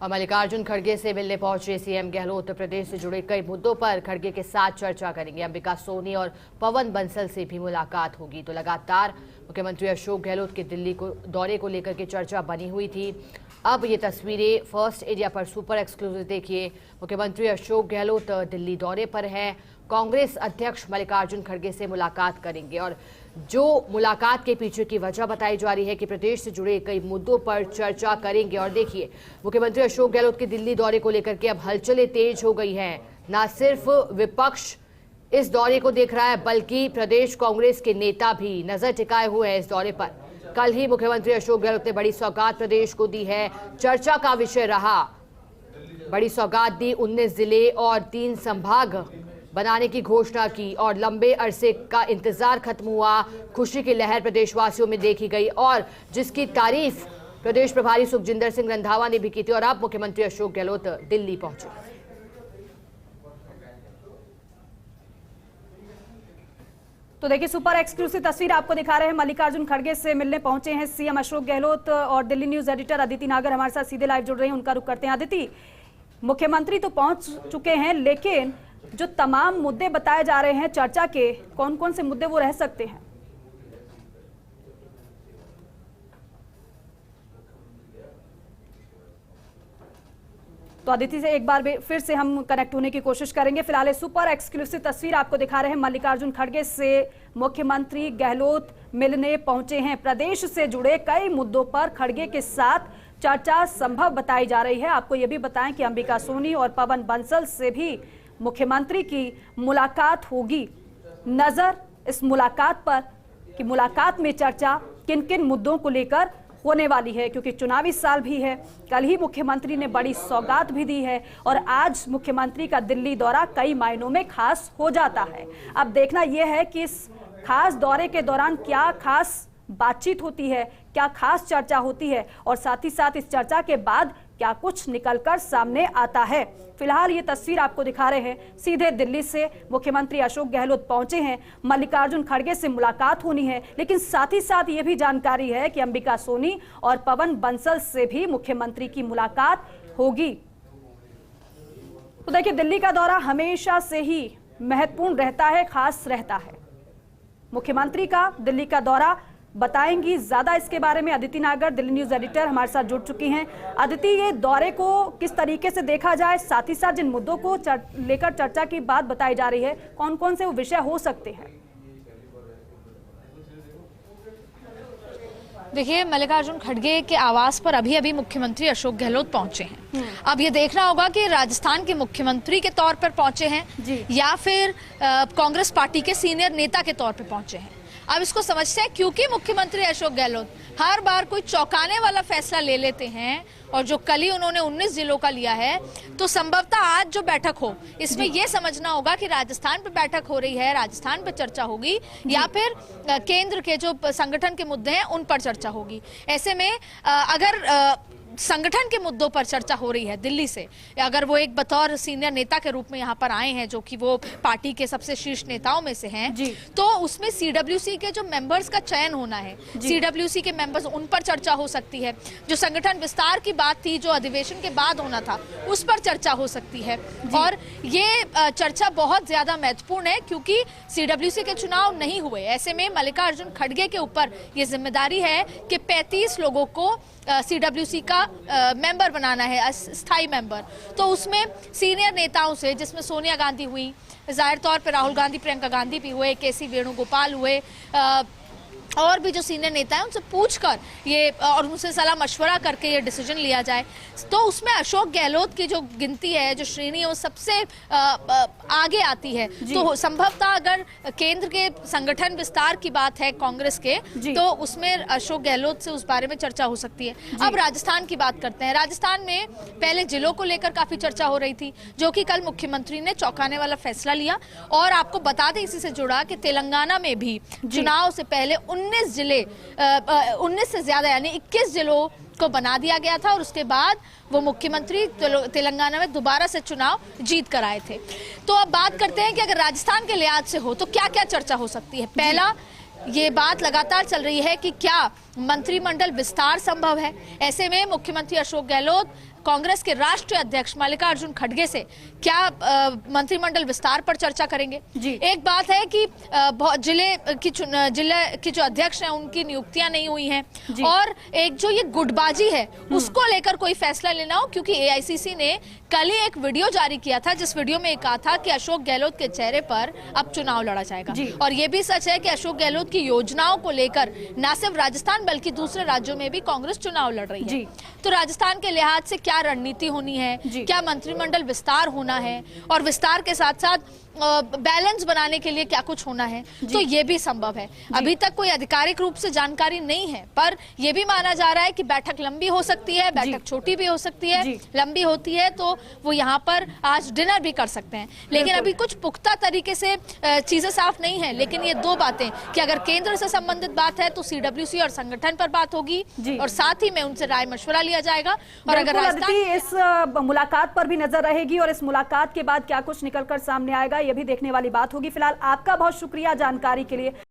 और मल्लिकार्जुन खड़गे से मिलने पहुंचे सीएम गहलोत प्रदेश से जुड़े कई मुद्दों पर खड़गे के साथ चर्चा करेंगे। अंबिका सोनी और पवन बंसल से भी मुलाकात होगी। तो लगातार मुख्यमंत्री अशोक गहलोत के दिल्ली को दौरे को लेकर के चर्चा बनी हुई थी। अब ये तस्वीरें फर्स्ट एरिया पर सुपर एक्सक्लूसिव देखिए। मुख्यमंत्री अशोक गहलोत दिल्ली दौरे पर हैं। कांग्रेस अध्यक्ष मल्लिकार्जुन खड़गे से मुलाकात करेंगे और जो मुलाकात के पीछे की वजह बताई जा रही है कि प्रदेश से जुड़े कई मुद्दों पर चर्चा करेंगे। और देखिए, मुख्यमंत्री अशोक गहलोत के दिल्ली दौरे को लेकर के अब हलचलें तेज हो गई हैं। न सिर्फ विपक्ष इस दौरे को देख रहा है, बल्कि प्रदेश कांग्रेस के नेता भी नजर टिकाए हुए हैं इस दौरे पर। कल ही मुख्यमंत्री अशोक गहलोत ने बड़ी सौगात प्रदेश को दी है, चर्चा का विषय रहा। बड़ी सौगात दी, 19 जिले और 3 संभाग बनाने की घोषणा की और लंबे अरसे का इंतजार खत्म हुआ। खुशी की लहर प्रदेशवासियों में देखी गई और जिसकी तारीफ प्रदेश प्रभारी सुखजिंदर सिंह रंधावा ने भी की थी। और अब मुख्यमंत्री अशोक गहलोत दिल्ली पहुंचे। तो देखिए, सुपर एक्सक्लूसिव तस्वीर आपको दिखा रहे हैं। मल्लिकार्जुन खड़गे से मिलने पहुंचे हैं सीएम अशोक गहलोत और दिल्ली न्यूज एडिटर अदिति नागर हमारे साथ सीधे लाइव जुड़ रहे हैं। उनका रुख करते हैं। अदिति, मुख्यमंत्री तो पहुंच चुके हैं, लेकिन जो तमाम मुद्दे बताए जा रहे हैं चर्चा के, कौन कौन से मुद्दे वो रह सकते हैं? तो अदिति से एक बार फिर से हम कनेक्ट होने की कोशिश करेंगे। फिलहाल सुपर एक्सक्लूसिव तस्वीर आपको दिखा रहे हैं। मल्लिकार्जुन खड़गे से मुख्यमंत्री गहलोत मिलने पहुंचे हैं। प्रदेश से जुड़े कई मुद्दों पर खड़गे के साथ चर्चा संभव बताई जा रही है। आपको यह भी बताएं कि अंबिका सोनी और पवन बंसल से भी मुख्यमंत्री की मुलाकात होगी। नजर इस मुलाकात पर कि मुलाकात में चर्चा किन किन मुद्दों को लेकर होने वाली है, क्योंकि चुनावी साल भी है। कल ही मुख्यमंत्री ने बड़ी सौगात भी दी है और आज मुख्यमंत्री का दिल्ली दौरा कई मायनों में खास हो जाता है। अब देखना यह है कि इस खास दौरे के दौरान क्या खास बातचीत होती है, क्या खास चर्चा होती है और साथ ही साथ इस चर्चा के बाद क्या कुछ निकलकर सामने आता है। फिलहाल ये तस्वीर आपको दिखा रहे हैं। सीधे दिल्ली से मुख्यमंत्री अशोक गहलोत पहुंचे हैं। मल्लिकार्जुन खड़गे से मुलाकात होनी है, लेकिन साथ ही साथ ये भी जानकारी है कि अंबिका सोनी और पवन बंसल से भी मुख्यमंत्री की मुलाकात होगी। तो देखिए, दिल्ली का दौरा हमेशा से ही महत्वपूर्ण रहता है, खास रहता है। मुख्यमंत्री का दिल्ली का दौरा बताएंगी ज्यादा इसके बारे में अदिति नागर, दिल्ली न्यूज एडिटर, हमारे साथ जुड़ चुकी हैं। अदिति, ये दौरे को किस तरीके से देखा जाए, साथ ही साथ जिन मुद्दों को लेकर चर्चा की बात बताई जा रही है, कौन कौन से वो विषय हो सकते हैं? देखिए, मल्लिकार्जुन खड़गे के आवास पर अभी अभी मुख्यमंत्री अशोक गहलोत पहुंचे हैं। अब ये देखना होगा कि राजस्थान के मुख्यमंत्री के तौर पर पहुंचे हैं या फिर कांग्रेस पार्टी के सीनियर नेता के तौर पर पहुंचे हैं। अब इसको समझते हैं, क्योंकि मुख्यमंत्री अशोक गहलोत हर बार कोई चौंकाने वाला फैसला ले लेते हैं और जो कल ही उन्होंने 19 जिलों का लिया है, तो संभवतः आज जो बैठक हो, इसमें यह समझना होगा कि राजस्थान पे बैठक हो रही है, राजस्थान पे चर्चा होगी या फिर केंद्र के जो संगठन के मुद्दे हैं उन पर चर्चा होगी। ऐसे में अगर संगठन के मुद्दों पर चर्चा हो रही है दिल्ली से, अगर वो एक बतौर सीनियर नेता के रूप में यहाँ पर आए हैं, जो कि वो पार्टी के सबसे शीर्ष नेताओं में से हैं, तो उसमें सीडब्ल्यूसी के जो मेंबर्स का चयन होना है, सीडब्ल्यूसी के मेंबर्स, उन पर चर्चा हो सकती है। जो संगठन विस्तार की बात थी, जो अधिवेशन के बाद होना था, उस पर चर्चा हो सकती है। और ये चर्चा बहुत ज्यादा महत्वपूर्ण है, क्योंकि सीडब्ल्यूसी के चुनाव नहीं हुए। ऐसे में मल्लिकार्जुन खड़गे के ऊपर ये जिम्मेदारी है कि 35 लोगों को सीडब्ल्यूसी का मेंबर बनाना है, स्थायी मेंबर। तो उसमें सीनियर नेताओं से, जिसमें सोनिया गांधी हुई, जाहिर तौर पर राहुल गांधी, प्रियंका गांधी भी हुए, केसी वेणुगोपाल हुए, और भी जो सीनियर नेता हैं उनसे पूछकर ये और उनसे सलाह मशवरा करके ये डिसीजन लिया जाए। तो उसमें अशोक गहलोत की जो गिनती है, जो श्रेणी है, वो सबसे आगे आती है। तो संभवतः अगर केंद्र के संगठन विस्तार की बात है कांग्रेस के, तो उसमें अशोक गहलोत से उस बारे में चर्चा हो सकती है। अब राजस्थान की बात करते हैं। राजस्थान में पहले जिलों को लेकर काफी चर्चा हो रही थी, जो कि कल मुख्यमंत्री ने चौंकाने वाला फैसला लिया। और आपको बता दें इसी से जुड़ा कि तेलंगाना में भी चुनाव से पहले 19 जिले, 19 से ज्यादा यानी 21 जिलों को बना दिया गया था और उसके बाद वो मुख्यमंत्री तेलंगाना में दोबारा से चुनाव जीत कर आए थे। तो अब बात करते हैं कि अगर राजस्थान के लिहाज से हो तो क्या क्या चर्चा हो सकती है। पहला, ये बात लगातार चल रही है कि क्या मंत्रिमंडल विस्तार संभव है। ऐसे में मुख्यमंत्री अशोक गहलोत कांग्रेस के राष्ट्रीय अध्यक्ष मल्लिकार्जुन खड़गे से क्या मंत्रिमंडल विस्तार पर चर्चा करेंगे। जी। एक बात है कि जिले की जो अध्यक्ष हैं उनकी नियुक्तियां नहीं हुई हैं, और एक जो ये गुटबाजी है उसको लेकर कोई फैसला लेना हो, क्योंकि एआईसीसी ने कल ही एक वीडियो जारी किया था जिस वीडियो में कहा था कि अशोक गहलोत के चेहरे पर अब चुनाव लड़ा जाएगा। और ये भी सच है कि अशोक गहलोत की योजनाओं को लेकर न सिर्फ राजस्थान बल्कि दूसरे राज्यों में भी कांग्रेस चुनाव लड़ रही है। तो राजस्थान के लिहाज से क्या रणनीति होनी है, क्या मंत्रिमंडल विस्तार होना है, और विस्तार के साथ साथ बैलेंस बनाने के लिए क्या कुछ होना है, तो ये भी संभव है। अभी तक कोई आधिकारिक रूप से जानकारी नहीं है, पर यह भी माना जा रहा है कि बैठक लंबी हो सकती है, बैठक छोटी भी हो सकती है। लंबी होती है तो वो यहाँ पर आज डिनर भी कर सकते हैं, लेकिन अभी कुछ पुख्ता तरीके से चीजें साफ नहीं है। लेकिन ये दो बातें कि अगर केंद्र से संबंधित बात है तो सीडब्ल्यूसी और संगठन पर बात होगी, और साथ ही में उनसे राय मशवरा लिया जाएगा। और अगर इस मुलाकात पर भी नजर रहेगी, और इस मुलाकात के बाद क्या कुछ निकलकर सामने आएगा ये भी देखने वाली बात होगी। फिलहाल आपका बहुत शुक्रिया जानकारी के लिए।